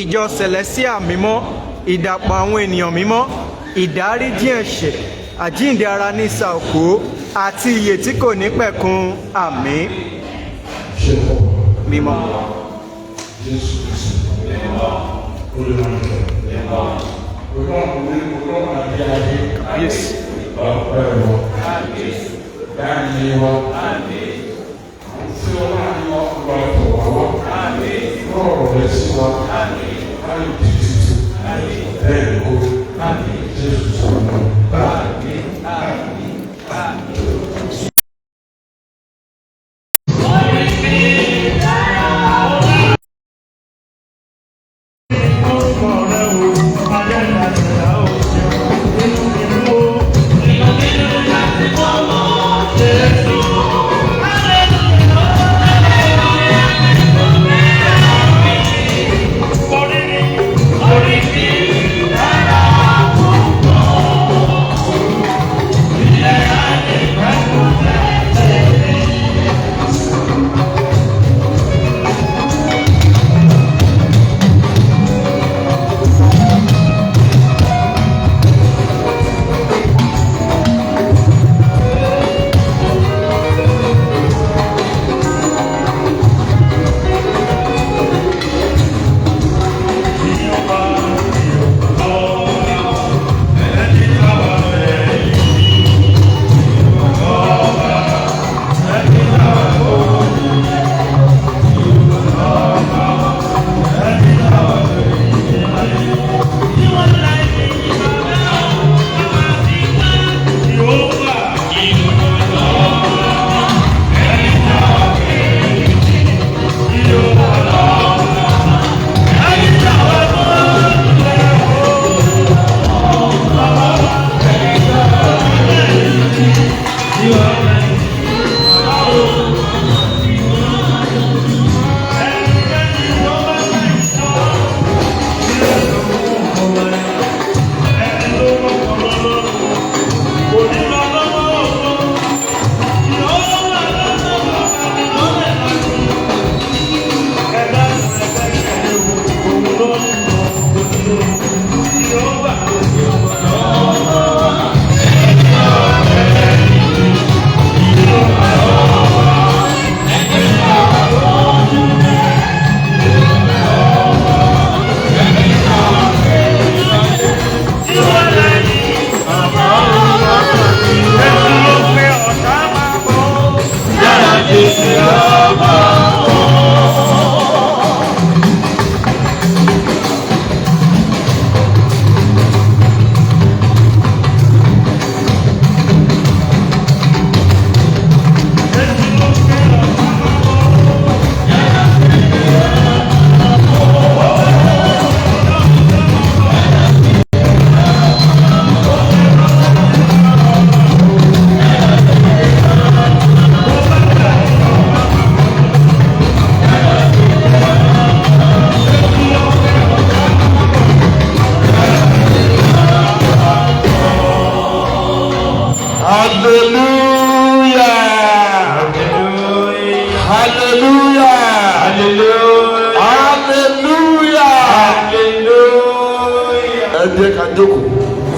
ìjọ Celestial mímọ́, ìdàpọ̀ àwọn ènìyàn mímọ́, ìdáríjì ẹ̀ṣẹ̀, àjíǹde ara ní ìsàòkú àti ìyè tí kò ní pẹ̀kun. Àmín. Mímọ́. Kábíyèsí.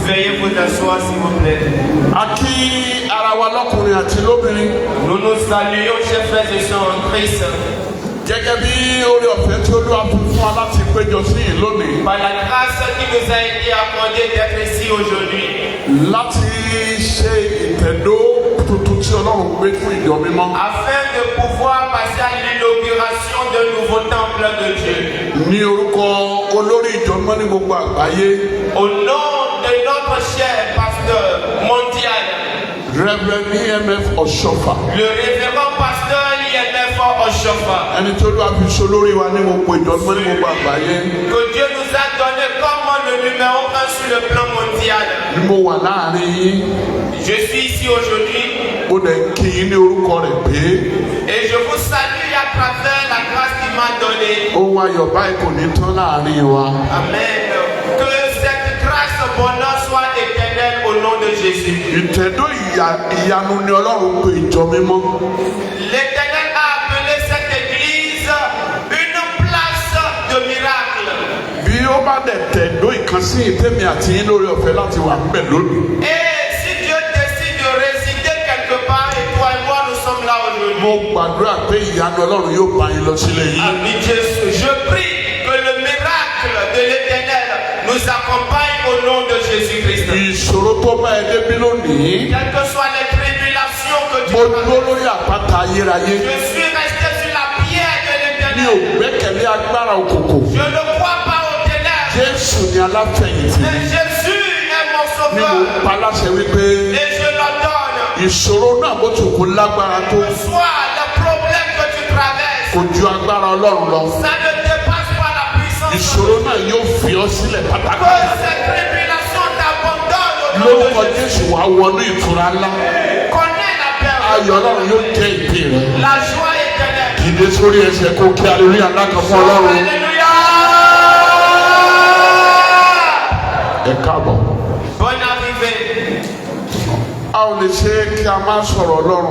Veuillez vous asseoir s'il vous plaît. Nous nous saluons, chers frères et sœurs en Christ. Par la grâce qui nous a été accordée d'être ici aujourd'hui. Afin de pouvoir passer à l'inauguration d'un nouveau temple de Dieu. Au nom de notre cher pasteur mondial, Le révérend pasteur IMF Oshofa, que Dieu nous a donné comme le numéro 1 sur le plan mondial. Je suis ici aujourd'hui et je vous salue à travers la grâce qu'il m'a donnée. Amen. Que cette grâce bonheur soit éternelle au nom de Jésus. L'Éternel a appelé cette église une place de miracle. ó bá dẹ̀ tẹ̀dó ìkànsí ìtẹ́mi àti yín lórí ọ̀fẹ́ láti wà ń bẹ̀ lónìí. Et si Dieu décide de résider quelque part, et toi et moi nous sommes là aujourd'hui. Mo gbàdúrà pé ìyanu Ọlọ́run yóò bá yín lọ sílé yín. Ami Jésus, je prie que le miracle de l'Éternel nous accompagne au nom de Jésus-Christ. Ìṣòro tó bá ẹ débi lónìí. Quelles que soient les tribulations que tu Mo dúró lórí àpáta ayérayé. je suis resté sur la pierre de Mi ò l'Éternel. gbẹ́kẹ̀lé agbára òkùnkùn. Je ne crois pas aux ténèbres. Jésù ni aláfẹ̀yìntì. Mais Jésus est mon Ni mo sauveur. pa láṣẹ wípé Et je l'ordonne. ìṣòro náà bó ti kú lágbára tó Que soit le problème que tu traverses, kò ju agbára Ọlọ́run lọ. ça ne dépasse pas la puissance de Ìṣòro náà yóò fi ọ́ sílẹ̀ Que pátápátá. cette tribulation t'abandonne au nom Lórúkọ de Jésus. Jésù wá wọnú ìtura ńlá. Connais la paix. Ayọ̀ Ọlọ́run yóò jẹ́ ìpín rẹ̀. La joie éternelle. Dìde sórí ẹsẹ̀ kó kí aleluya ńlá kan fún Ọlọ́run. Alléluia. Ẹ káàbọ̀. Bonne arrivée. A ò lè ṣe kí a máa sọ̀rọ̀ Ọlọ́run.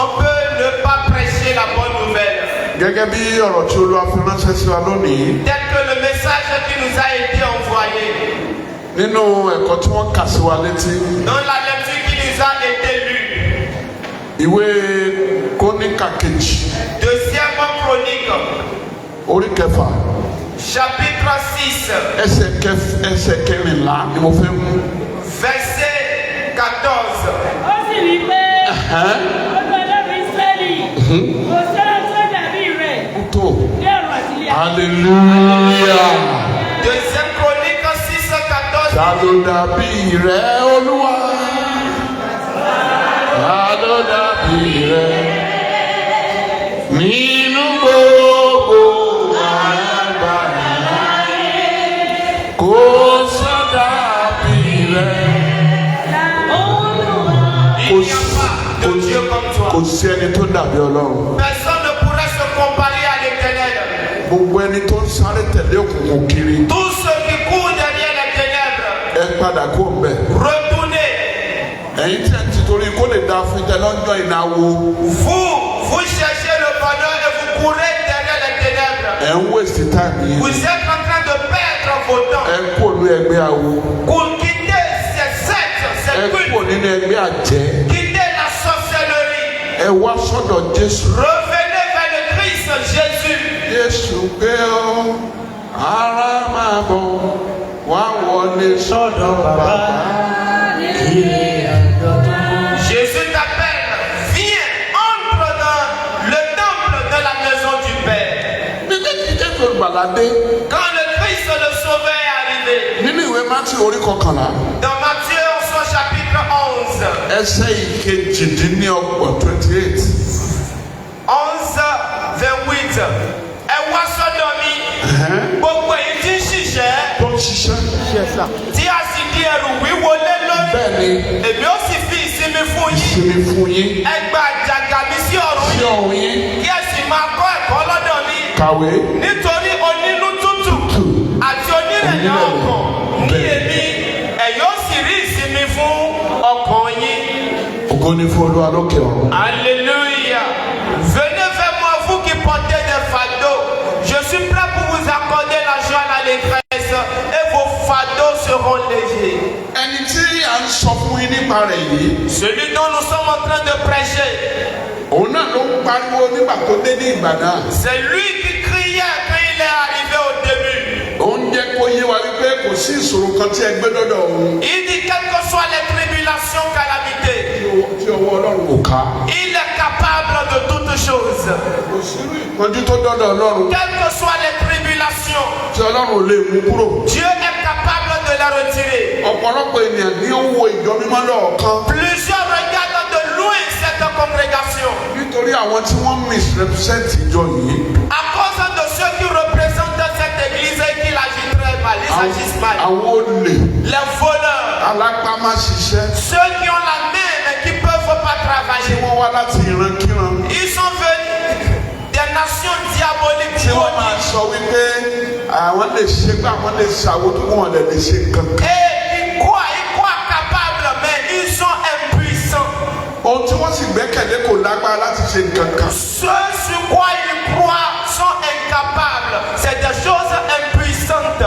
On peut ne pas prêcher la bonne nouvelle. Gẹ́gẹ́ bí ọ̀rọ̀ tí Olúwa fi ránṣẹ́ sí wa lónìí. Tel que le message qui nous a été envoyé. Nínú ẹ̀kọ́ tí wọ́n kà sí wa létí. Dans la lecture qui nous a été lue. Ìwé Króníkà kejì. Deuxième chronique. Orí kẹfà. Chapitre 6. Ẹsẹ̀ kẹrìnlá ni mo fẹ́ mú. Verset 14. Ó sì wí pé Ọlọ́run Ísírẹ́lì kò sọ́nà tó dàbí rẹ̀ Tó. ní ọ̀run àti ilé ayé. Hallelujah. Deuxième chronique 6, 14. Ta ló dàbí rẹ̀ Olúwa? Ta ló dàbí rẹ̀? Nínú gbogbo àgbáyé kò sọ dàbí rẹ̀. Il n'y a pas de Dieu comme toi. Kò sí ẹni tó dàbí Ọlọ́run. Personne ne pourrait se comparer à l'Éternel. Gbogbo ẹni tó ń sáré tẹ̀lé òkùnkùn kiri. Tous ceux qui courent derrière les ténèbres, Ẹ padà kó ń bẹ̀. retournez. Ẹ̀yin tí ẹ ti torí kó lè da fún ìtẹ́ lọ́jọ́ ìnáwó. Vous cherchez le bonheur et vous courez derrière les ténèbres. Ẹ ń waste time yẹn. Vous êtes en train de perdre vos temps. Ẹ kú ònú ẹgbẹ́ awo. Pour quitter ces sectes, Ẹ ces kú cultes, nínú ẹgbẹ́ àjẹ́. quitter la sorcellerie. Ẹ wá sọ́dọ̀ Jésù. Revenez vers le Christ Jésus. Jésù pé ó ara máa bọ̀ wá wọlé sọ́dọ̀ bàbá. Jésus t'appelle. Viens, entre dans le temple de la maison du Père. Nígbà tí Jésù gbàládé Quand le Christ le Sauveur est arrivé, nínú ìwé Mátì orí kọkànlá dans Matthieu son chapitre 11, ẹsẹ̀ ìkejìdínlọ́gbọ̀n 28. 11, 28, ẹ wá sọ́dọ̀ mi, gbogbo èyí tí ń ṣiṣẹ́, Tó ń ṣiṣẹ́. tí a sì di ẹrù wíwo lé lórí, Bẹ́ẹ̀ ni èmi ó sì fi ìsinmi fún yín. ìsinmi fún yín. Ẹ gba àjàgà mi sí ọ̀run Sí yín, ọ̀run yín. kí ẹ sì máa kọ́ ẹ̀kọ́ lọ́dọ̀ mi. Kàwé. Nítorí onínú tútù àti onírẹ̀lẹ̀ ọkàn ní èmi, ẹ̀yin ó sì rí ìsinmi fún ọkàn yín. Ògo ni fún Olúwa lókè ọ̀run. Alléluia. Venez vers moi, vous qui portez des fardeaux. Je suis prêt pour vous accorder la joie, la détresse, et vos fardeaux seront légers. Ẹni tí à ń sọ fún yín nípa rẹ̀ yìí. Celui dont nous sommes en train de prêcher, Òun náà ló ń pariwo nígbà tó dé ní ìgbà náà. c'est lui qui criait quand il est arrivé au début. Òun jẹ́ kó yé wa wípé kò sí ìṣòro kan tí ẹ gbé dọ́dọ̀ òun. Il dit, quelles que soient les tribulations, calamités, Tí ọwọ́ Ọlọ́run kò ká. il est capable de toutes choses. Kò sírú ìpọ́njú tó dọ́dọ̀ Ọlọ́run. Quelles que soient les tribulations, Tí Ọlọ́run ò lè mú kúrò. Dieu est capable de les retirer. Ọ̀pọ̀lọpọ̀ ènìyàn ní ó wo ìjọ mímọ́ lọ́ọ̀kan. Plusieurs regardent de loin cette congrégation Nítorí àwọn tí wọ́n misrepresent ìjọ yìí. à cause de ceux qui représentent cette église et qui l'agissent très mal, ils agissent mal. Àwọn olè. Les voleurs, Alápámáṣiṣẹ́. ceux qui ont la main mais qui ne peuvent pas Tí travailler. wọ́n wá láti ìrankíran. Ils sont venus des nations diaboliques Tí wọ́n máa maudits. sọ wípé àwọn lè ṣe pé àwọn lè ṣàwó tó wọ́n lè ṣe kankan. Et ils croient capables, mais ils sont impuissants. Ohun tí wọ́n sì gbẹ́kẹ̀lé kò lágbára láti ṣe kankan. Ceux sur quoi ils croient sont incapables. C'est des choses impuissantes.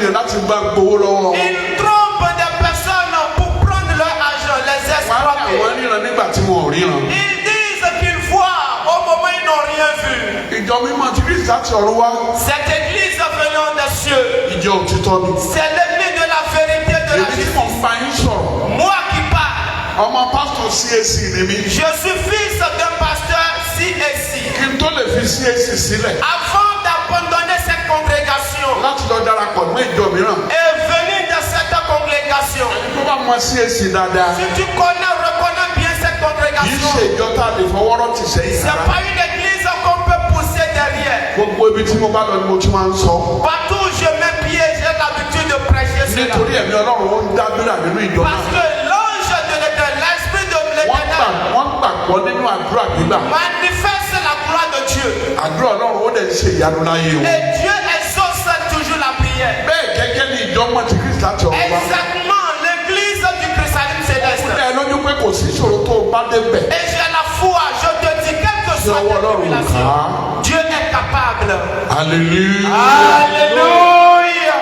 ènìyàn láti gba gbowó lọ́wọ́ wọn. Ils trompent des personnes pour prendre leur argent, les wọ́n á ní àwọn escroquer. ríran nígbà tí wọn ò ríran. Ils disent qu'ils voient au moment où ils n'ont rien vu. ìjọ mímọ́ tí Kristi láti ọ̀run wá. Cette église venant des cieux, ìjọ òtítọ́ ni. c'est l'église de la vérité de la èmi tí mo justice. bá yín sọ̀rọ̀. Moi qui parle, ọmọ pásítọ̀ CAC ni mí. je suis fils d'un pasteur CAC. kí n tó lè fi CAC sílẹ̀. Avant d'abandonner cette congrégation láti lọ darapọ̀ mọ́ ìjọ mìíràn. et venir de cette congrégation, tó bá mọ CAC dáadáa. si tu reconnais bien cette kì í congrégation, ṣe ìjọ tá a lè fọwọ́rọ́ ti sẹ́yìn c'est rárá. pas une église qu'on peut pousser derrière. gbogbo ibi tí mo bá lọ ni mo ti máa ń sọ. Partout où je mets pied, j'ai l'habitude de prêcher cela. nítorí ẹ̀mí Ọlọ́run ó ń dábìlà nínú ìjọ Parce náà. que l'ange de l'Éternel, l'esprit de l'Éternel, wọ́n gbàgbọ́ nínú àdúrà gbígbà. manifeste la gloire de Dieu. àdúrà Ọlọ́run ó dẹ̀ ń ṣe ìyanu láyé o. Et Dieu exauce toujours la prière. bẹ́ẹ̀ gẹ́gẹ́ ní ìjọ mọ́ ti Kristi láti ọ̀run wá. Exactement, l'église du christianisme céleste. ẹ lójú pé kò sí ìṣòro tó o bá débẹ̀. Et j'ai la foi, je te dis, quelle que soit ọwọ́ ta Ọlọ́run tribulation, ká. Dieu est capable. hallelujah. Alléluia.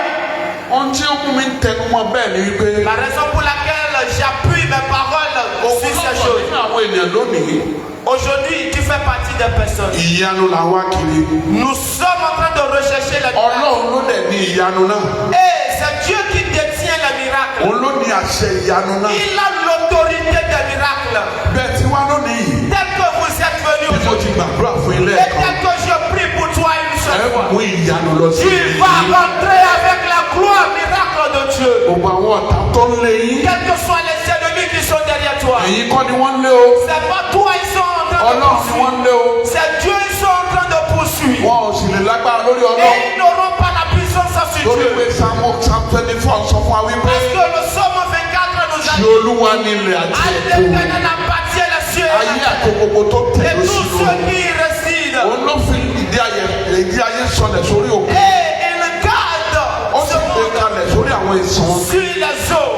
ohun tí ó mú mi tẹnu mọ́ bẹ́ẹ̀ ni wípé. La raison pour laquelle j'appuie mes paroles sur ces ọ̀pọ̀lọpọ̀ choses. nínú àwọn ènìyàn lónìí. Aujourd'hui, tu fais partie des personnes. ìyanu là ń wá kiri. Nous sommes en train de rechercher le miracle. Ọlọ́run ló dẹ̀ ní ìyanu náà. Et c'est Dieu qui détient le miracle. òun ló ní àṣẹ ìyanu náà. Il a l'autorité des miracles. bẹ́ẹ̀ tí wá lónìí yìí. Tel que vous êtes venus bí mo aujourd'hui, ti gbàdúrà fún ilé et ẹ̀kọ́. tel que je prie pour toi une ẹ seule fois, mú ìyanu lọ sí tu ilé vas yìí. rentrer avec la gloire miracle de Dieu. gbogbo àwọn ọ̀tá tó ń lé yín. Quels que soient les ennemis qui sont derrière toi, èyí kọ́ ni wọ́n ń lé o. c'est pas toi ils sont en train de Ọlọ́run ni wọ́n poursuivre. ń lé o. C'est Dieu ils sont en train de poursuivre. wọn ò sì lè lágbára lórí Et Ọlọ́run. ils n'auront pas la puissance sur lórí Dieu. pé Psalm 24 sọ fún wa wípé. Parce que le Somme 24 nous a tí dit, Olúwa ní ilẹ̀ àti à ẹ̀kọ́. l'Éternel appartient les cieux et la ayé terre. àti gbogbo tó Et tẹ̀lé tous sínú. ceux qui y résident. òun ló fi ìdí ayé sọlẹ̀ sórí òkè. Et il garde ó ce sì gbé monde kalẹ̀ sórí àwọn ìsàn. sur les eaux.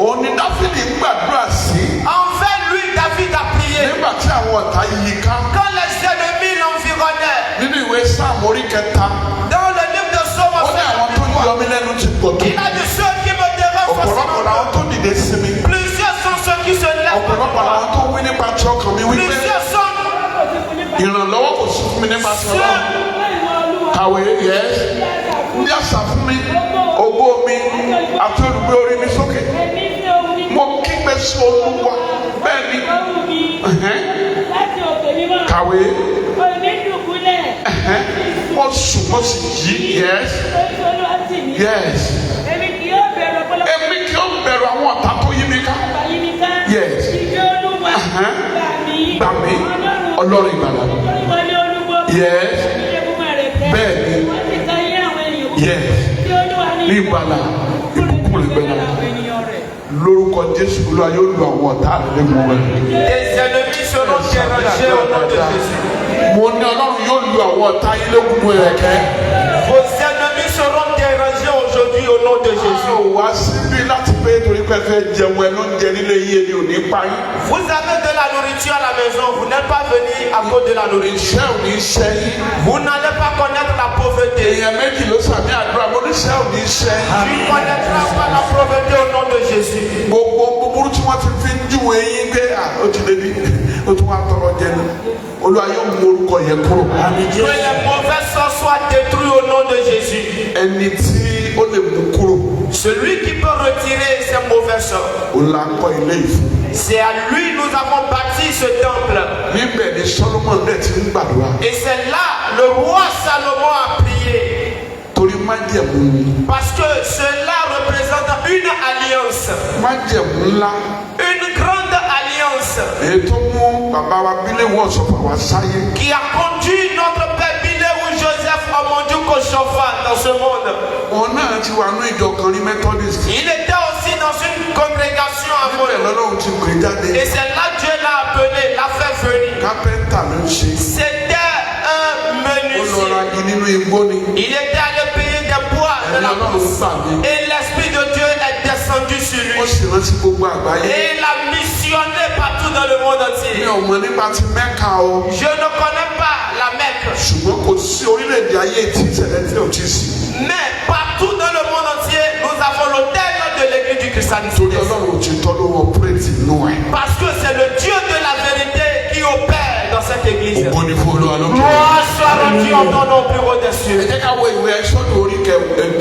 òun ni Dáfídì ń gbàdúrà sí. Envers lui, David a prié. nígbà tí àwọn ọ̀tá yí ká. Quand les ennemis l'environnaient, nínú ìwé Sáàmù orí 3. dans le livre de Somme, ó ní àwọn tó yọ mí lẹ́nu ti pọ̀ tó. il a dit ceux qui me dérangent ọ̀pọ̀lọpọ̀ làwọn facilement. tó dìde sí mi. Plusieurs sont ceux qui se lèvent. ọ̀pọ̀lọpọ̀ làwọn tó wí nípa tí ọkàn mi wípé. Plusieurs sont ìrànlọ́wọ́ kò sí fún mi nípa tí ceux Ọlọ́run. kàwé yẹ ní àṣà fún mi ògo mi àti olùgbé orí mi sókè. mo kígbe sí Olúwa bẹ́ẹ̀ ni. kàwé mo sùn mo sì jí yes yes. èmi kì yóò bẹ̀rù àwọn ọ̀tá tó yí mi ká. yes. gbà mí Ọlọ́run ìgbàlà. yes. bẹ́ẹ̀ ni yes. ní ìgbàlà ìbùkún rẹ̀ gbẹ̀là. lórúkọ Jésù Olúwa yóò lu àwọn ọ̀tá rẹ̀ lẹ́nu rẹ̀. les ennemis seront dérangés au nom de Jésus. mo ní Ọlọ́run yóò lu àwọn ọ̀tá yín lẹ́nu rẹ̀ kẹ́. Vos ennemis seront dérangés aujourd'hui au nom de Jésus. ó wá síbí láti pé torí pé fẹ́ jẹun ẹnu ń jẹ nílé yìí ni ò ní pa yín. Vous avez de la nourriture à la maison, vous n'êtes pas venu à cause de la nourriture. iṣẹ́ ò ní ṣe yín. Vous n'allez pas connaître la pauvreté. èèyàn méjì ló sàmì àdúrà mo ní iṣẹ́ ò ní ṣe Tu yín. ne connaîtras pas la pauvreté au nom de Jésus. gbogbo búburú tí wọ́n ti fi ń júwe yín pé ó ti débi ó tún wá tọrọ jẹnu Olúwa yóò mú orúkọ yẹn kúrò. Que les mauvais sorts soient détruits au nom de Jésus. ẹni tí ó lè mú kúrò. Celui qui peut retirer ces mauvais sorts, ó la kọ́ ilé ìfún. c'est à lui nous avons bâti ce temple. níbẹ̀ ni Solomon dẹ̀ ti ń gbàdúrà. Et c'est là le roi Salomon a prié. torí májẹ̀mú. Parce que cela représente une alliance. májẹ̀mú ńlá. Une grande alliance. èyí tó mú bàbá wa Bílé Wọ́ọ̀sọ̀fà wá sáyé. Qui a conduit notre père Biléou Joseph Amondiouko-Shofa dans ce monde. òun náà ti wà ní ìjọ kan ní Methodist. Il était aussi dans une congrégation à níbẹ̀ Montréal. lọ́lọ́run ti pè jáde. Et c'est là que Dieu l'a appelé, l'a fait venir. kápẹ́ntà ló ń ṣe. C'était un ó lọ menuisier. ra igi nínú igbó ni. Il était allé payer des bois de ẹni la Ọlọ́run brousse. gbà mí. Et l'Esprit de Dieu est descendu sur ó lui. sì rántí gbogbo àgbáyé. Et il a missionné partout dans le monde mi entier. ò mọ̀ nípa ti Mẹ́kà o. Je ne connais pas la Mecque. ṣùgbọ́n kò sí orílẹ̀-èdè ayé tí ìṣẹ̀lẹ̀ tí ò ti sí. Mais partout dans le monde entier, chrysalide torí céleste. ọlọ́run òtítọ́ ló operate inú ẹ̀. Parce que c'est le Dieu de la vérité qui opère dans cette église. ògo ni fún olúwa lókè. Gloire soit rendue en ton nom plus haut des ẹ cieux. jẹ́ ká wo ìwé Ẹ́sọ́dù orí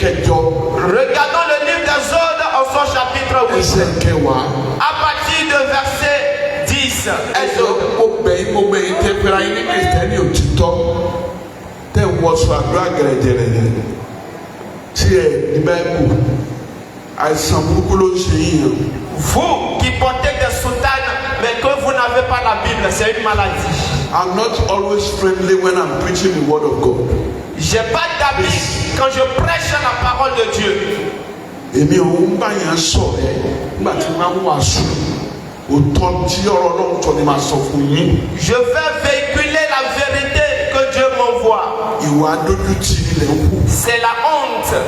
kẹjọ Regardons le livre d'Exode en son chapitre 8. ẹsẹ̀ kẹwàá. À partir de verset 10. Exode. mo bẹ̀ yín tẹ́ pẹ́ra yín ní kìrìsìtẹ́nì òtítọ́ tẹ́ ń wọṣọ àdúrà gẹ̀rẹ́gẹ̀rẹ́ tí ẹ̀ ní báyìí àìsàn burúkú ló ń ṣe yín hàn. Vous qui portez des soutanes, mais que vous n'avez pas la Bible, c'est une maladie. I'm not always friendly when I'm preaching the word of God. J'ai pas d'amis quand je prêche la parole de Dieu. èmi ò ń bá yẹn sọ̀rọ̀ ẹ́ nígbà tí wọ́n á wàásù òótọ́ tí ọ̀rọ̀ náà tọ́ ni màá sọ fún yín. Je vais véhiculer la vérité que Dieu m'envoie. ìwà adójútì ilẹ̀ ń kù. C'est la honte.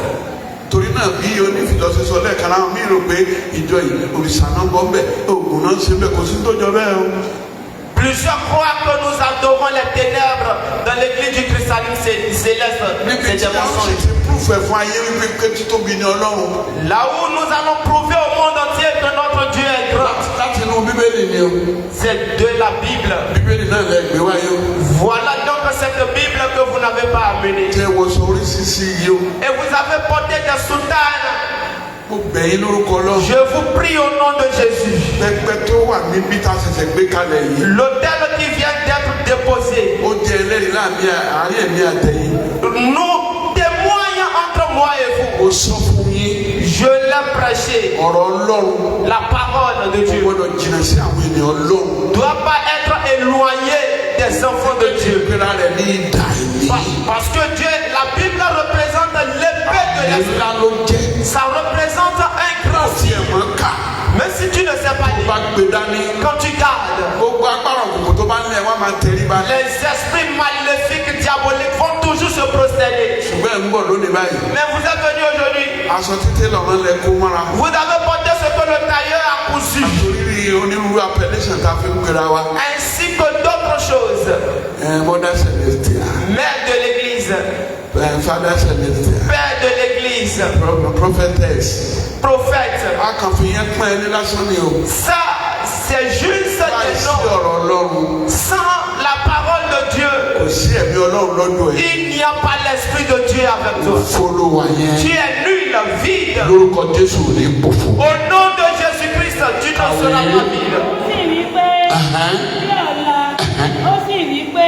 torí náà bí onífìlọ́sí sọ lẹ́ẹ̀kan náà mi rò pé ìjọ yìí òrìṣà náà bọ́ bẹ́ẹ̀ oògùn náà ṣe bẹ́ẹ̀ kò sí tó jọ bẹ́ẹ̀ o. Plusieurs croient que nous adorons les ténèbres dans l'église du christianisme céleste. níbi C'est tí des a ṣe mensonges. ti púfẹ̀ fún ayé wípé pé títóbi ni ọlọ́run. Là où nous allons prouver au monde entier que notre Dieu est grand, láti inú bíbélì ni o. c'est de la Bible. bíbélì náà lẹ gbé wáyé o. Voilà donc cette Bible que vous n'avez pas amenée. tẹ wọṣọ oríṣiríṣi yìí o. Et vous avez porté des soutanes. mo bẹ̀ yín lórúkọ Ọlọ́run. Je vous prie au nom de Jésus. pẹpẹ tó wà níbi tá a ṣẹ̀ṣẹ̀ gbé kalẹ̀ yìí. L'autel qui vient d'être déposé. ó jẹ ẹlẹ́rìí àárín ẹ̀mí àtẹ̀yìn. Nous témoignons entre moi et vous. ó sọ fún yín. Je l'ai prêché. ọ̀rọ̀ Ọlọ́run. La parole de ó Dieu gbọ́dọ̀ jìnnà sí àwọn ènìyàn Ọlọ́run. ne doit pas être éloigné des enfants de Dieu. ìgbéra rẹ̀ ní ìdá ìní. Parce que Dieu, la Bible représente l'épée de l'esprit. ńlá ló jẹ́. Ça représente un grand tí ẹ̀ signe. mọ́ ká. Même si tu ne sais pas bá lire, gbé dání. quand tu gardes, gbogbo agbára òkùnkùn tó bá ń lẹ̀ wọ́n máa tẹrí ba. les esprits maléfiques, diaboliques vont toujours se prosterner. ṣùgbọ́n ẹ̀ ń bọ̀ lónìí báyìí. Mais vous êtes venus aujourd'hui, aṣọ títí lọ́rọ́ lẹ kó mọ́ra. vous avez porté ce que le tailleur a cousu, torí onírúurú appellation tá a fi ń gbéra wa. ainsi que d'autres choses. Mother Celestia. Mère de l'église, Father Celestia. père de l'église, Prophetess. prophète. a kàn fi yẹn pọ́n ẹni lásán ni o. Ça, c'est juste láì des sí noms. ọ̀rọ̀ Ọlọ́run. Sans la parole de Dieu, kò sí ẹ̀mí Ọlọ́run lọ́dọ̀ ẹ̀. il n'y a pas l'esprit de Dieu avec toi. fọlọ́ wa yẹn. Tu es nul, vide. lórúkọ Jésù ní pòfò. Au nom de Jésus-Christ, tu ne seras pas vide. ó sì wí pé bí ọ̀la ó sì wí pé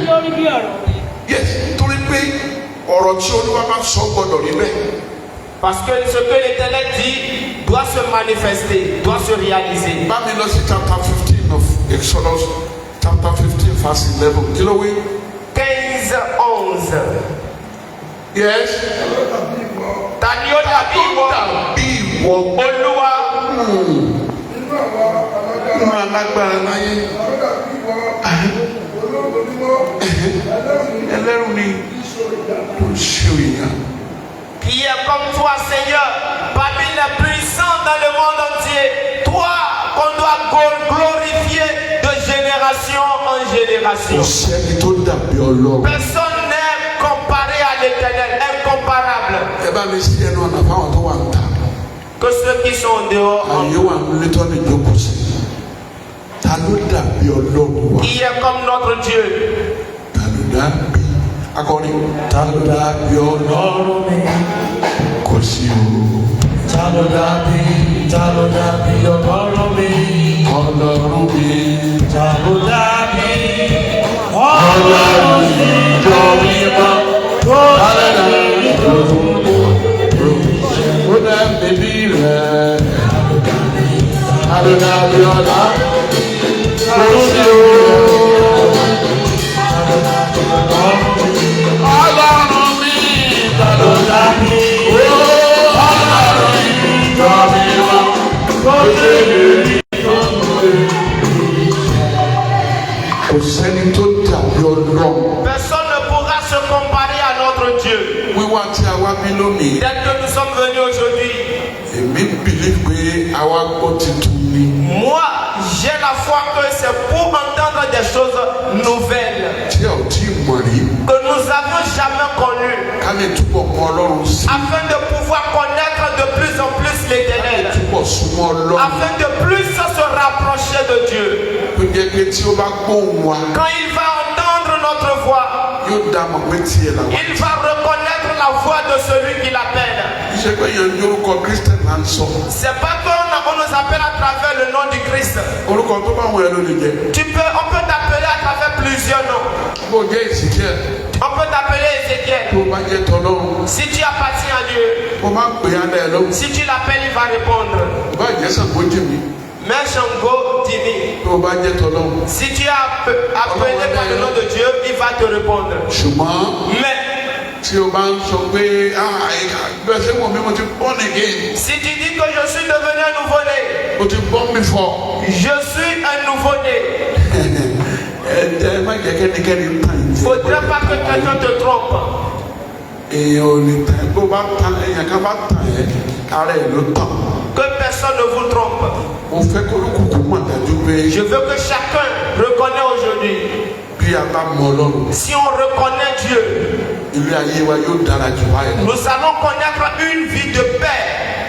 lórí bí ọ̀rọ̀ mi. yes torí pé ọ̀rọ̀ tí Olúwa bá sọ gbọ́dọ̀ rí bẹ́ẹ̀. Parce que ce que l'Éternel dit doit se manifester, doit se réaliser. bá mi lọ sí chapter 15 of Exodus chapter 15 verse 11 kí ló wí. 15, 11. yes. Ta ni ó dàbí ìwọ? dàbí ìwọ. Olúwa. nínú alágbára láyé. ẹlẹ́rù ni tó ṣe èèyàn. Qui est comme toi, Seigneur, parmi les puissants dans le monde entier. Toi, qu'on doit glorifier de génération en kò génération. sẹ́ni tó dàbí Ọlọ́run. Personne n'est comparé à l'Éternel, incomparable. ẹ bá mi sí ẹnu ọ̀nà fáwọn tó wà ń ta. Que ceux qui sont dehors, àyè wà nílé tó ní ìjókòó sí. ta ló dàbí Ọlọ́run wa. qui est comme notre Dieu. ta ló dàbí akọrin. ta ló dàbí Ọlọ́run mi. kò sí o. Ta ló dàbí Ọlọ́run mi? Ọlọ́run mi. Ta ló dàbí Ọlọ́run mi? Jọ mímọ́ tó dàbí ó dá bèbí rẹ̀. ta ló dàbí Ọlọ́run. kò sí o. Ọlọ́run mi. ta ló dàbí Ọlọ́run mi. jọ mímọ́ tó dàbí. kò sẹ́ni tó dàbí Ọlọ́run. Personne ne pourra se comparer à notre Dieu. wíwá tí a wá bí lónìí. Dès que nous sommes venus aujourd'hui, èmi bìlí pé àwa gbọ́ titun ni. moi, j'ai la foi que c'est pour entendre des choses nouvelles tí a ò tí ì mọ̀ rí. que nous n'avions jamais connues, ká lè túbọ̀ mọ Ọlọ́run sí. afin de pouvoir connaître de plus en plus l'Éternel, túbọ̀ súnmọ́ Ọlọ́run. afin de plus se rapprocher de Dieu. Tó jẹ́ pé tí ó bá gbóhùn wa. Quand il va entendre notre voix, yóò dá mọ̀ pé tiẹ̀ la wá. il va reconnaître la voix de celui qui l'appelle. Iṣẹ́ pé yẹn ní orúkọ Christian là ń sọ. C'est pas qu'on nous appelle à travers le nom du Christ. Orúkọ tó bá wọn ẹ ló lè jẹ. On peut t'appeler à travers plusieurs noms. Bó jẹ́ Ezekiel. On peut t'appeler Ézéchiel. Tó bá jẹ́ tọ́lọ́run. Si tu appartiens à Dieu. Mo máa pè á lẹ́ lọ́wọ́. Si tu l'appelles, il va répondre. Bá jẹ́ Ṣàngó Jìmí. Mais Shango Dimi. Tó bá jẹ́ tọ́lọ́run. Si tu as appelé par le nom de Dieu, il va te répondre. Ṣùgbọ́n. Mais tí o bá ń sọ pé bẹ́ẹ̀ ṣé wọ́n mi mo ti born again. si tu dis que je suis devenu un nouveau-né. mo ti born before. Je suis un nouveau-né. ẹ má jẹ́ kẹ́nikẹ́ni tàn yín. Faudrait pas que quelqu'un te trompe. èèyàn ò lè tàn ẹ́ bó bá tàn èèyàn kan bá tàn ẹ́ ara ẹ̀ ló tàn. Que personne ne vous trompe. mo fẹ́ kó olúkúkú mọ̀ dájú pé. Je veux que chacun reconnaisse aujourd'hui. bí a bá mọ Ọlọ́run. Si on reconnaît Dieu. ilé ayé wa yóò dára jù báyìí. Nous allons connaître une vie de paix,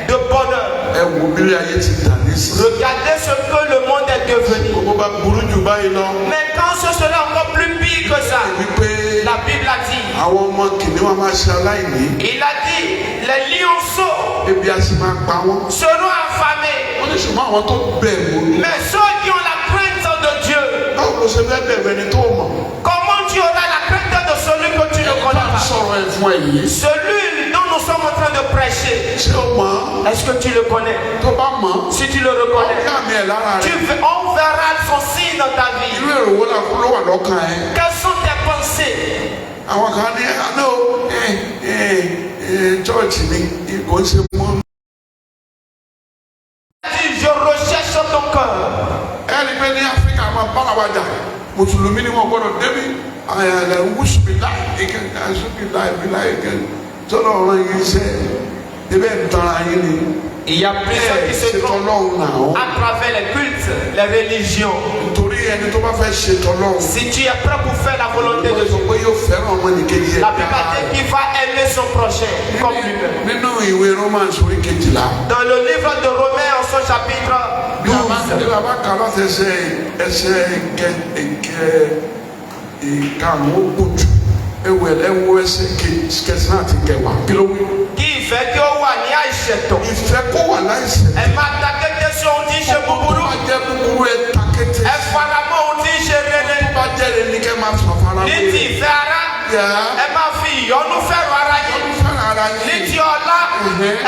de bonheur. ẹ wo bí ilé ayé ti dà nísìnyí. Regardez ce que le monde est devenu. gbogbo bá burú jù báyìí lọ. Mais quand ce sera encore plus pire que ça, wípé la Bible a dit. àwọn ọmọ kìnìún wa máa ṣe aláìní. Il a dit, les lionceaux ebi a sì máa pa wọ́n. seront affamés. wọ́n ní ṣùgbọ́n àwọn tó bẹ̀rù. Mais ceux qui ont la crainte de Dieu. báwo ló ṣe fẹ́ bẹ̀rù ẹni tó mọ̀. Comment tu auras la crainte de celui que tu ne connais pas? sọ̀rọ̀ ẹ̀ fún ẹ yìí. Celui dont nous sommes en train de prêcher. ṣé o mọ̀? Est-ce que tu le connais? tó bá mọ̀. Si tu le reconnais, ọ̀gá mi ẹ̀ lára rẹ̀. on verra son signe dans ta vie. irú èrò wo ló wà lọ́kàn ẹ̀. Quelles sont tes pensées? àwọn kan ní àná chọ́ọ̀chì ni kò ń ṣe mọ́. Je recherche ton cœur. ẹni pé ní Áfíríkà máa bá wa jà mùsùlùmí ni wọn gbọ́dọ̀ débi wùsùbìlà ìṣùbìlà ìkẹ tọ́lọ̀ ọ̀rọ̀ yìí ṣe ebe ń tọ́ra yín ni. Il y a plusieurs qui se trompent à travers les cultes, les religions. nítorí ẹni tó bá fẹ́ ṣe tọ́lọ́run. Si tu es prêt pour faire la volonté de Dieu, pé yóò fẹ́ràn ọmọ nìkejì ẹ̀. la Bible dit qu'il va aimer son prochain comme lui-même. nínú ìwé Romans orí kejìlá. Dans le livre de Romains en son chapitre 12. bí a bá kà láti ẹsẹ̀ ìkarùn-ún gbòdù ẹwọ ẹsẹ̀ kẹsàn-án àti kẹwàá kí ló wí. Kí ìfẹ́ kí ó wà ní àìṣẹ̀tọ́. ìfẹ́ kó wà láìṣẹ̀. Ẹ máa ta kété sí ohun tí ń ṣe búburú. ọkọ bá jẹ́ búburú ẹ ta kété. Ẹ fara mọ́ ohun tí ń ṣe rere. ọkọ bá jẹ́ rere ní kẹ́ máa sọ fara mọ́. Ní ti ìfẹ́ ara, ẹ máa fi ìyọ́nú fẹ́ràn ara yín. Ní ti ọlá,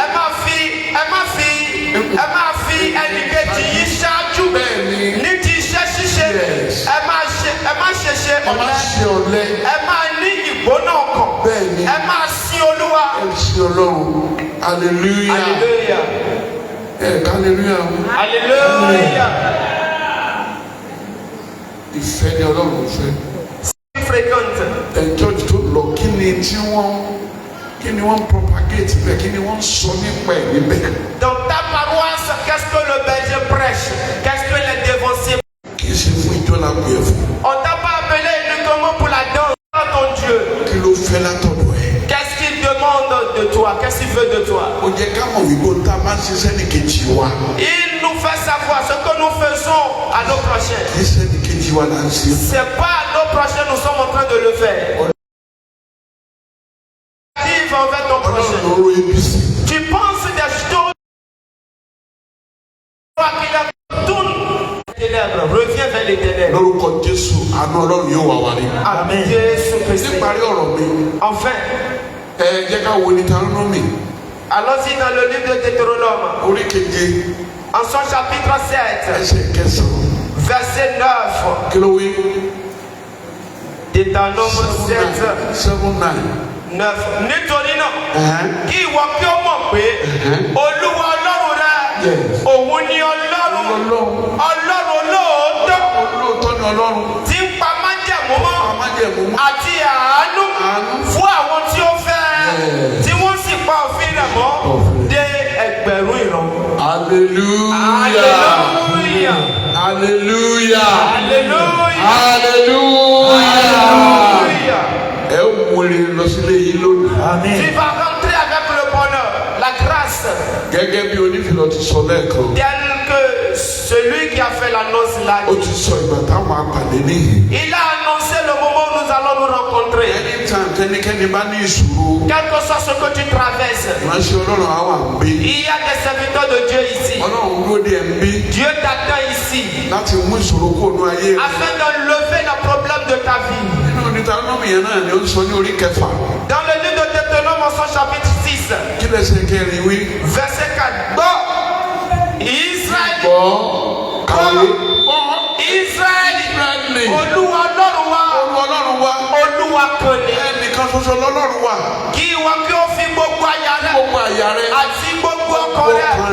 ẹ máa fi ẹnìkejì yín ṣáájú. Ní ti iṣẹ́ ṣíṣe, ẹ má ṣe ṣe ọ̀lẹ. Ẹ máa ní ìgbóná ọkàn. Ẹ máa sin Olúwa. ẹ sin Ọlọ́run. Hallelujah. Hallelujah. Hallelujah. Hallelujah. Ìfẹ́ ni Ọlọ́run fẹ́. Fréquente. Church tó lọ kí ni wọ́n propagate bẹ́ẹ̀ kí ni wọ́n sọ nípa ẹ̀ níbẹ̀. Dans ta paroisse, qu'est-ce que le berger prêche? Qu'est-ce que les dévanciers? Kì í ṣe fún ìjọ la pè é fún. On t'a pas appelé uniquement pour la danse, ton Dieu. Kí ló fẹ́ látọ̀dọ̀ ẹ̀? Qu'est-ce qu'il demande de toi? Qu'est-ce qu'il veut de toi? Ó jẹ́ ká mọ̀ wípé tá a máa ń ṣiṣẹ́ ní kejì wa. Il nous fait savoir ce que nous faisons à nos prochains. Kì í ṣe ní kejì wa là ń ṣe. C'est pas à nos prochains, nous sommes en train de le faire. Envers ton prochain. Tu penses des choses qui tournent les ténèbres. Reviens vers les ténèbres. Lórúkọ Jésù, àánú Ọlọ́run yóò wà wá rí. Amen. Jésù Christ. Níparí ọ̀rọ̀ mi. Enfin. Jẹ́ ká wo ní Deutéronome. Allons-y dans le livre de Deutéronome. Orí keje. En son chapitre 7. Ẹsẹ̀ kẹsàn-án. Verset 9. Kí ló wí? Deutéronome 7. 7:9. Nítorí náà kí ìwọ kí ó mọ̀ pé Olúwa Ọlọ́run rẹ òun ni Ọlọ́run olóòótọ́ ni Ọlọ́run tí ń pa májẹ̀mú mọ́ àti àánú fún àwọn tí ó fẹ́ tí wọ́n sì pa òfin rẹ̀ mọ́ dé ẹgbẹ̀rún ìran. Hallelujah. Hallelujah. Hallelujah. Hallelujah. Hallelujah. Ẹ ó mú èrè lọ sílé yìí lónìí. Tu vas rentrer avec le bonheur, la grâce. Gẹ́gẹ́ bí onífìlọ̀ ti sọ lẹ́ẹ̀kan. Tel que celui qui a fait l'annonce l'a Ó dit. ti sọ ìgbà táwọn apàdé níyì. Il a annoncé le moment où nous allons nous rencontrer. Anytime kẹ́nikẹ́ni bá ní ìṣòro. Quel que soit ce que tu traverses. Ìránṣẹ́ Ọlọ́run á wà ń bí. Il y a des serviteurs de Dieu ici. Ọlọ́run ló dé ẹ̀ ń bí. Dieu t'attend ici. Láti mú ìṣòro kó nu ayé rẹ̀. Afin de lever le problème de ta vie. Nínú Deutéronome yẹn náà ni ó ń sọ ní orí 6. Dans le livre de Deutéronome, son chapitre 6, Kí lè ṣe kẹrin wí? verset 4. Bon, Israël. Gbọ́ kàwé. Israël. Israẹli. Olúwa Ọlọ́run wa. Ọlọ́run wa. Olúwa kan ni. Ẹnìkan ṣoṣo lọ́lọ́run wa. Kí ìwọ kí o fi gbogbo àyà rẹ. Gbogbo àyà rẹ. Àti gbogbo ọkàn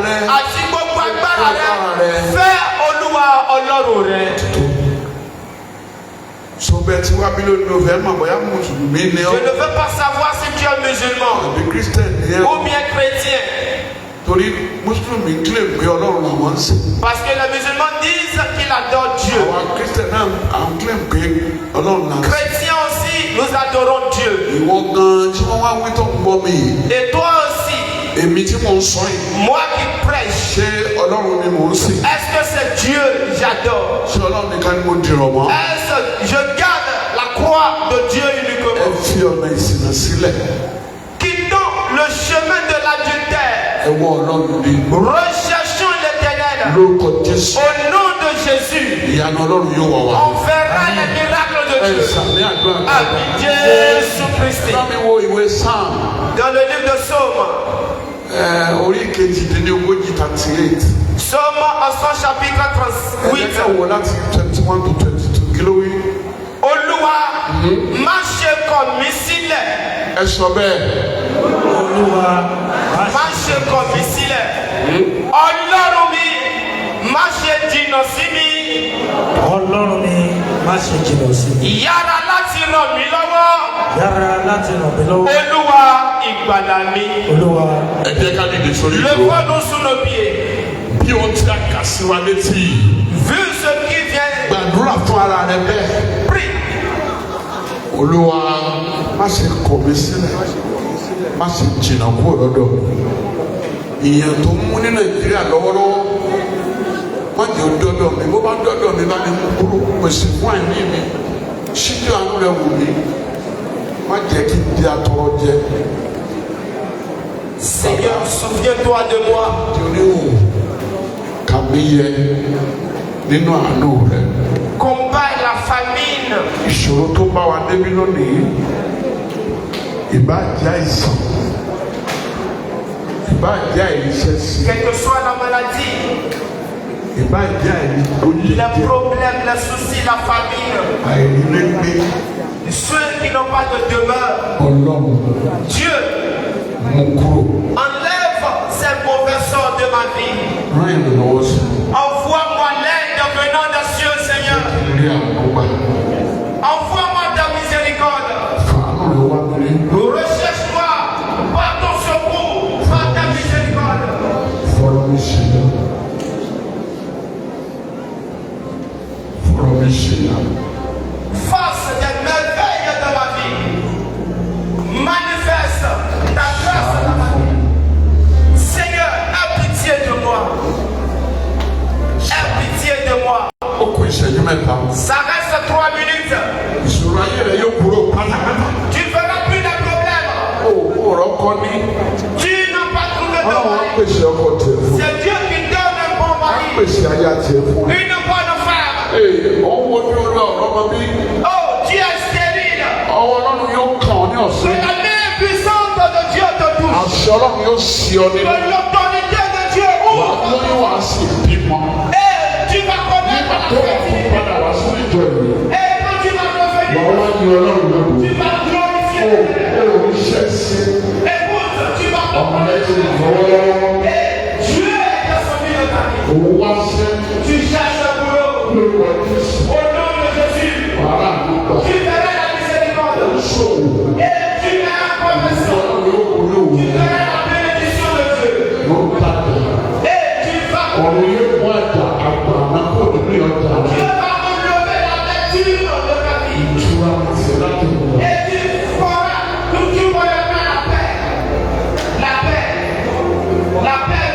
rẹ. Àti gbogbo agbára rẹ. Fẹ́ Olúwa Ọlọ́run rẹ. Sọbẹ tí wàá bí lónìí ló fẹ́ mọ̀ bóyá mùsùlùmí ni ọ́. Je ne veux pas savoir si tu es musulman Àbí Christian ni ẹ́. ou bien chrétien. Torí mùsùlùmí claim pé Ọlọ́run làwọn ń sìn. Parce que les musulmans disent qu'ils adorent Dieu. Àwọn Christian náà àwọn claim pé Ọlọ́run làwọn ń sìn. Chrétiens aussi, nous adorons Dieu. Ìwọ gan tí wọ́n wá wí tó ń gbọ́ mi yìí. Et toi aussi, Èmi tí mò ń sọ yìí. moi qui prêche, Ṣé Ọlọ́run ni mò ń sìn? est-ce que c'est Dieu j'adore? Ṣé Ọlọ́run nìkan ni mo dìrọ̀ mọ́? Est-ce que je garde la croix de Dieu Ẹ uniquement? fi ọ̀nà ìsìnà sílẹ̀. Quittons le chemin de l'adultère. Ẹ wọ Ọlọ́run ni. Recherchons l'Éternel. Lórúkọ Jésù. Au nom de Jésus, Ìyanu Ọlọ́run yóò wà wá. on verra les miracles de Ẹ Dieu. sàmì àdúrà. Amen. Jésus-Christ. Bá mi wo ìwé Psalm. Dans le livre de Psaume, Orí kejìdínlógójì 38. Psaume en son chapitre Ẹ 38. jẹ́ ká wò láti 21 to 22 kí ló wí. Olúwa, má ṣe kọ̀ mí sílẹ̀. Ẹ sọ bẹ́ẹ̀. Olúwa Má ṣe kọ̀ mí sílẹ̀. Ọlọ́run mi, má ṣe jìnnà sí mi. Ọlọ́run mi má ṣe jìnnà sí mi. Yára láti ràn mí lọ́wọ́. Yára láti ràn mí lọ́wọ́. Olúwa, ìgbàlà mi. Olúwa Ẹ jẹ́ ká dìde sórí ìdúró. Lève-nous sous nos pieds. Bí ohun tí a kà sí wa létí yìí. Vu ce qui vient, Gbàdúrà fún ara rẹ bẹ́ẹ̀. prie. Olúwa má ṣe kọ̀ mí sílẹ̀. Má ṣe jìnnà kúrò lọ́dọ̀ mi. Ìyẹn tó ń mú ní Nàìjíríà lọ́wọ́lọ́wọ́. Má jẹ́ ó dọ́dọ̀ mi. Bó bá dọ́dọ̀ mi bá mi mú kúrò. Pèsè fún àìní mi. Ṣíjú àánú rẹ wò mí. Má jẹ́ kí n di atọrọ jẹ. Seigneur, souviens-toi de moi. Torí o kàmí yẹ nínú àánú rẹ. Combat la famine. Ìṣòro tó bá wa débi lónìí. Ìbá jẹ́ àìsàn. Ìbá jẹ́ àìríṣẹ́ sí. Quelle que soit la maladie, Ìbá jẹ́ àìríṣẹ́. les problèmes, les soucis, la famine, Àìrílégbé. ceux qui n'ont pas de demeure, Ọlọ́run Dieu, mú kúrò. enlève ces mauvais sorts de ma vie. Rán ìrànlọ́wọ́ sí. Envoie-moi l'aide venant des cieux, Seigneur. Ilé àkóbá. Envoie-moi ta miséricorde. Fàánù rẹ wá mi. Recherche-moi par ton secours, par ta miséricorde. Fọ̀rọ̀ mi ṣe yá. Fọ̀rọ̀ mi ṣe yá. Fasse des merveilles de ma vie. Manifeste ta grâce dans ma vie. Seigneur, aie pitié de moi. Aie pitié de moi. Ó kù ìṣẹ́jú mẹ́ta. Ça reste 3 minutes. Ìṣòro ayé rẹ yóò kúrò pátápátá. Tu ne verras plus de problème. Ó rọ́kọ ní. Tu n'as pas trouvé de Ọlọ́run á mari. pèsè ọkọ tẹ̀ fún. C'est Dieu qui donne un bon Á mari. pèsè aya tẹ̀ fún. Une bonne femme. Ọwọ́ ojú olú ọ̀rọ̀ ọmọ bí. Oh, tu es stérile. Ọwọ́ Ọlọ́run yóò kàn ọ́ ní Que ọ̀sẹ̀. la main puissante de Dieu te touche. Àṣẹ Ọlọ́run yóò sí ọ nínú. Que l'autorité de Dieu Wàá ouvre. lóyún wàá sì bímọ. Et tu vas connaître la Tó wà fún fertilité. padà wá sí ìjọ ìlú. Et quand tu vas revenir, Wàá wá ní Ọlọ́run lọ́dún. tu vas glorifier. Ó iṣẹ́ sí. Écoute, tu vas Ọmọ comprendre. rẹ ti lọ́wọ́lọ́wọ́. Et Dieu est descendu de ta vie. Òun wá sẹ́. Tu cherches un boulot. Lórúkọ Jésù. Au nom de Jésus, Wàhálà àdúgbò. tu verras la miséricorde. Ṣòwò. Et tu verras commerçant. Ọlọ́run yóò kúrò wò. Tu verras la bénédiction de Dieu. Yóò tàgbà. Et tu vas Ọ̀run yóò mú àjà àgbà náà kó nínú ọjà rẹ̀. Dieu va enlever la lecture de ta vie. Ìtura ti láti wọ̀. Et tu feras, tu auras la paix. La paix. La paix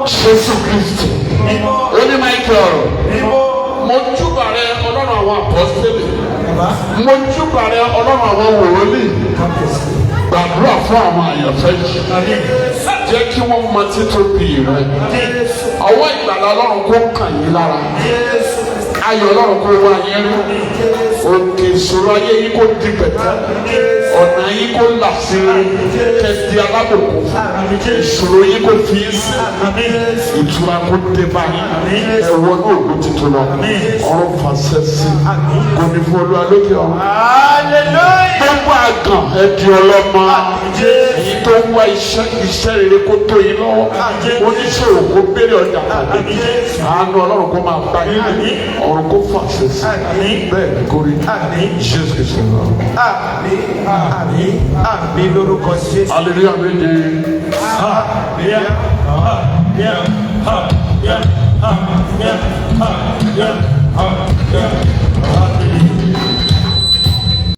Jésù Kristi. Ó ní Michael. Mo júbà rẹ Ọlọ́run àwọn apọ́sítélì. Mo júbà rẹ Ọlọ́run àwọn wòlíì. Gbàdúrà fún àwọn àyànfẹ́ yìí. Jẹ́ kí wọ́n mọ títóbi rẹ. Ọwọ́ ìgbàlà Ọlọ́run kó kàn yín lára. Ayọ̀ Ọlọ́run kó wá yín rí. Òkè ìṣòro ayé yín kó di pẹ̀tẹ́. Ọ̀nà yín kó là sí rí. Kẹ̀sì alábòkú. Ìṣòro yín kó fi í sí. Ìtura kó dé báyìí. Ẹ̀wọ̀n náà ló ti tó lọ. Ọ̀run fàṣẹ sí. Kò ní fún Olúwa lókè ọ̀run. Gbogbo àgàn ẹ̀dì ọlọ́mọ. Èyí tó ń wá iṣẹ́ rere kó tó yín lọ́wọ́. Oníṣòwò kó béèrè ọjà pàdé. Àánú Ọlọ́run kó máa bá yín. Ọ̀run kó fàṣẹ sí. Bẹ́ẹ̀ ni kò rí. Jésù Kristu lọ. Àmín lórúkọ Jésù. Hallelujah méje. Yeah.